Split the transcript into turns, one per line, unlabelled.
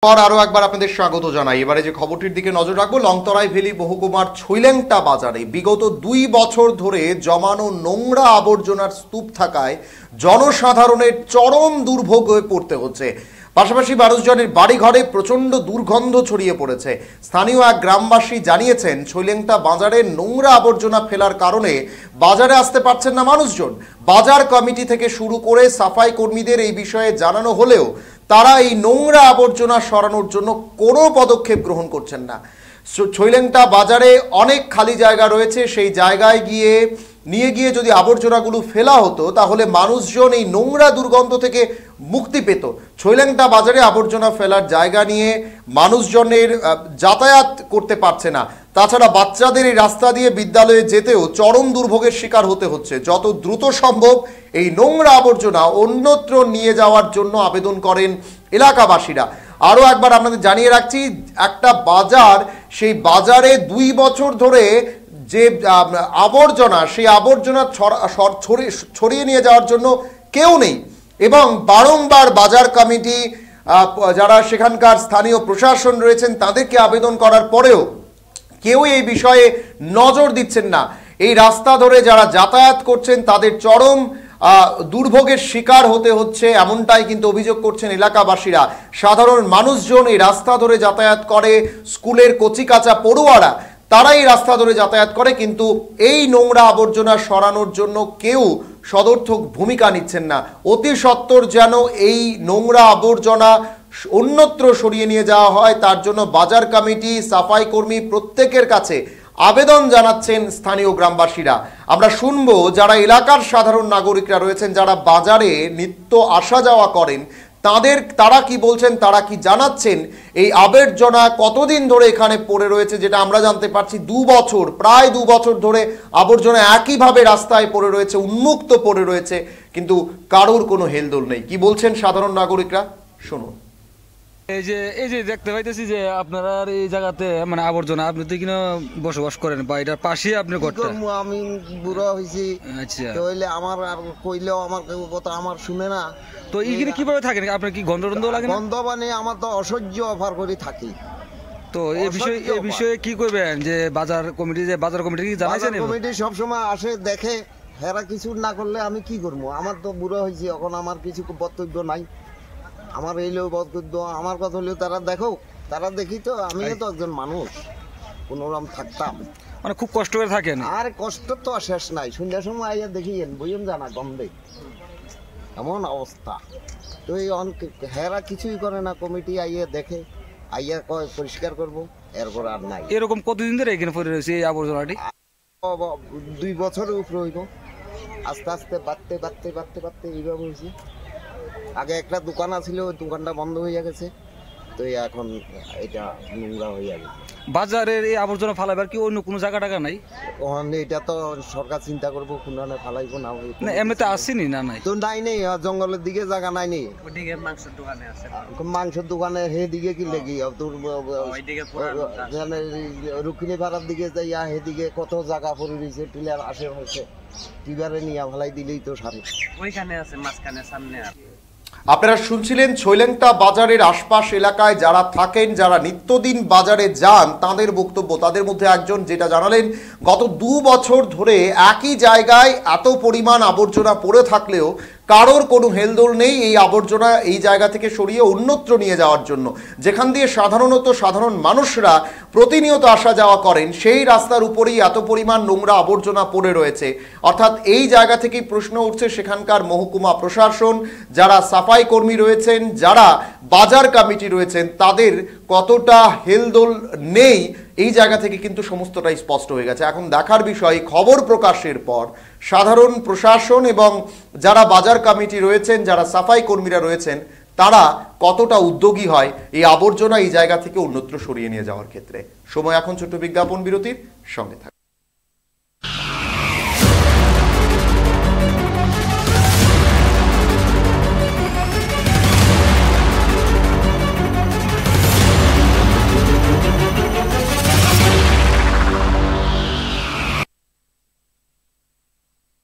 আরো একবার আপনাদের স্বাগত জানাই। এবারে যে খবরটির দিকে নজর রাখবো, লংতরাই ভ্যালি বহুকুমার ছৈলেংটা বাজারে বিগত 2 বছর ধরে জমানো নোংরা আবর্জনার স্তূপ থাকায় জনসাধারণের চরম দুর্ভোগ হয়ে পড়তে হচ্ছে। পাশাপাশি মানুষজনের বাড়িঘরে প্রচণ্ড দুর্গন্ধ ছড়িয়ে পড়েছে। স্থানীয় এক গ্রামবাসী জানিয়েছেন, ছৈলেংটা বাজারে নোংরা আবর্জনা ফেলার কারণে বাজারে আসতে পারছেন না মানুষজন। বাজার কমিটি থেকে শুরু করে সাফাই কর্মীদের এই বিষয়ে জানানো হলেও তারা এই নোংরা আবর্জনা সরানোর জন্য কোনো পদক্ষেপ গ্রহণ করছেন না। ছৈলেংটা বাজারে অনেক খালি জায়গা রয়েছে, সেই জায়গায় নিয়ে গিয়ে যদি আবর্জনাগুলো ফেলা হতো তাহলে মানুষজন এই নোংরা দুর্গন্ধ থেকে মুক্তি পেত। ছৈলেংটা বাজারে আবর্জনা ফেলার জায়গা নিয়ে মানুষজনের যাতায়াত করতে পারছে না। তাছাড়া বাচ্চাদের এই রাস্তা দিয়ে বিদ্যালয়ে যেতেও চরম দুর্ভোগের শিকার হতে হচ্ছে। যত দ্রুত সম্ভব এই নোংরা আবর্জনা অন্যত্র নিয়ে যাওয়ার জন্য আবেদন করেন এলাকাবাসীরা। আরও একবার আপনাদের জানিয়ে রাখছি, একটা বাজার, সেই বাজারে 2 বছর ধরে যে আবর্জনা, সেই আবর্জনা ছড়িয়ে নিয়ে যাওয়ার জন্য কেউ নেই এবং বারংবার বাজার কমিটি, যারা সেখানকার স্থানীয় প্রশাসন রয়েছেন, তাদেরকে আবেদন করার পরেও কেউ এই বিষয়ে নজর দিচ্ছেন না। এই রাস্তা ধরে যারা যাতায়াত করছেন তাদের চরম দুর্ভোগের শিকার হতে হচ্ছে, এমনটাই কিন্তু অভিযোগ করছেন এলাকাবাসীরা। সাধারণ মানুষজন এই রাস্তা ধরে যাতায়াত করে, স্কুলের কচিকাঁচা পড়ুয়ারা তারা এই রাস্তা ধরে যাতায়াত করে, কিন্তু এই নোংরা আবর্জনা সরানোর জন্য কেউ সদর্থক ভূমিকা নিচ্ছেন না। অতি সত্বর যেন এই নোংরা আবর্জনা অন্যত্র সরিয়ে নিয়ে যাওয়া হয়, তার জন্য বাজার কমিটি, সাফাই কর্মী প্রত্যেকের কাছে আবেদন জানাচ্ছেন স্থানীয় গ্রামবাসীরা। আমরা শুনবো যারা এলাকার সাধারণ নাগরিকরা রয়েছেন, যারা বাজারে নিত্য আসা যাওয়া করেন, তারা কি বলছেন, তারা কি জানাচ্ছেন। এই আবর্জনা কতদিন ধরে এখানে পড়ে রয়েছে, যেটা আমরা জানতে পারছি 2 বছর, প্রায় 2 বছর ধরে আবর্জনা একইভাবে রাস্তায় পড়ে রয়েছে, উন্মুক্ত পড়ে রয়েছে, কিন্তু কারোর কোনো হেলদোল নেই। কি বলছেন সাধারণ নাগরিকরা, শুনুন।
এই যে দেখতে পাইতেছি যে আপনারা এই জায়গাতে মানে আবর্জনা, আপনি তো কিনা বসবাস করেন বা এটার পাশে আপনার ঘরটা।
আমি বুড়া হইছি,
আচ্ছা,
তাহলে আমার আর কইলেও আমার কথা আমার শুনে না।
তো এইখানে কিভাবে থাকেন আপনার? কি গন্ধ লাগে?
গন্ধ মানে আমার তো অসহ্য অফার করে থাকি।
তো এই বিষয়ে কি করবেন? যে বাজার কমিটি কি জানাইছেন?
কমিটি সবসময় আসে, দেখে, হেরা কিছু না করলে আমি কি করবো? আমার তো বুড়ো হয়েছি, এখন আমার কিছু বক্তব্য নাই। আমার এইলেও বক্তব্য, আমার কথা হলেও তারা দেখো, তারা দেখি তো আমিও তো একজন মানুষ, কোনোরকম থাকতাম
মানে খুব কষ্ট করে থাকেন।
আর কষ্ট তো আর শেষ নাই। সন্ধ্যার সময় আইয়া দেখিয়েন, বুঝেন জানা গন্ধে এমন অবস্থা। তো এই হেরা কিছুই করে না, কমিটি আইয়া দেখে, আইয়া কয় পরিষ্কার করবো, এরপর আর নাই।
এরকম কতদিন ধরে এখানে পড়ে রয়েছে এই আবর্জনাটি?
2 বছরের উপরে হইব। আস্তে আস্তে বাড়তে এইভাবে হয়েছে। আগে একটা দোকান ছিল, ওই দোকানটা বন্ধ হয়ে গেছে, তো এখন এটা নোংরা হয়ে গেছে।
বাজারের এই আবর্জনা ফালাইবার কি অন্য কোনো জায়গা টাকা নাই?
এটা তো সরকার চিন্তা করবো কোনখানে ফালাইবো না।
এমনিতে আসেনি না? নাই তো,
নাই জঙ্গলের দিকে জায়গা নাই নি। মাংসের দোকানে হে দিকে কি লেগে তোর রুক্মিণী পাড়ার দিকে যাইয়া হেদিকে কত জায়গা পড়ে রয়েছে, টিলার আশেপাশে, টিলারে নিয়ে ফালাই দিলেই তো সারে ওইখানে আছে, মাঝখানে সামনে।
আপনারা শুনছিলেন ছৈলেংটা বাজারের আশপাশ এলাকায় যারা থাকেন, যারা নিত্যদিন বাজারে যান, তাদের বক্তব্য। তাদের মধ্যে একজন যেটা জানালেন, গত 2 বছর ধরে একই জায়গায় এত পরিমাণ আবর্জনা পড়ে থাকলেও কারোর কোনো হেলদোল নেই এই আবর্জনা এই জায়গা থেকে সরিয়ে অন্যত্র নিয়ে যাওয়ার জন্য। যেখান দিয়ে সাধারণ মানুষরা প্রতিনিয়ত আসা যাওয়া করেন, সেই রাস্তার উপরেই এত পরিমাণ নোংরা আবর্জনা পড়ে রয়েছে। অর্থাৎ এই জায়গা থেকেই প্রশ্ন উঠছে সেখানকার মহকুমা প্রশাসন, যারা সাফাই কর্মী রয়েছেন, যারা বাজার কমিটি রয়েছেন, তাদের কতটা হেলদোল নেই এই জায়গা থেকে কিন্তু সমস্তটাই স্পষ্ট হয়ে গেছে। এখন দেখার বিষয়, খবর প্রকাশের পর সাধারণ প্রশাসন এবং যারা বাজার কমিটি রয়েছেন, যারা সাফাই কর্মীরা রয়েছেন, তারা কতটা উদ্যোগী হয় এই আবর্জনা এই জায়গা থেকে অন্যত্র সরিয়ে নিয়ে যাওয়ার ক্ষেত্রে। সময় এখন ছোট্ট বিজ্ঞাপন বিরতির, সঙ্গে থাকে।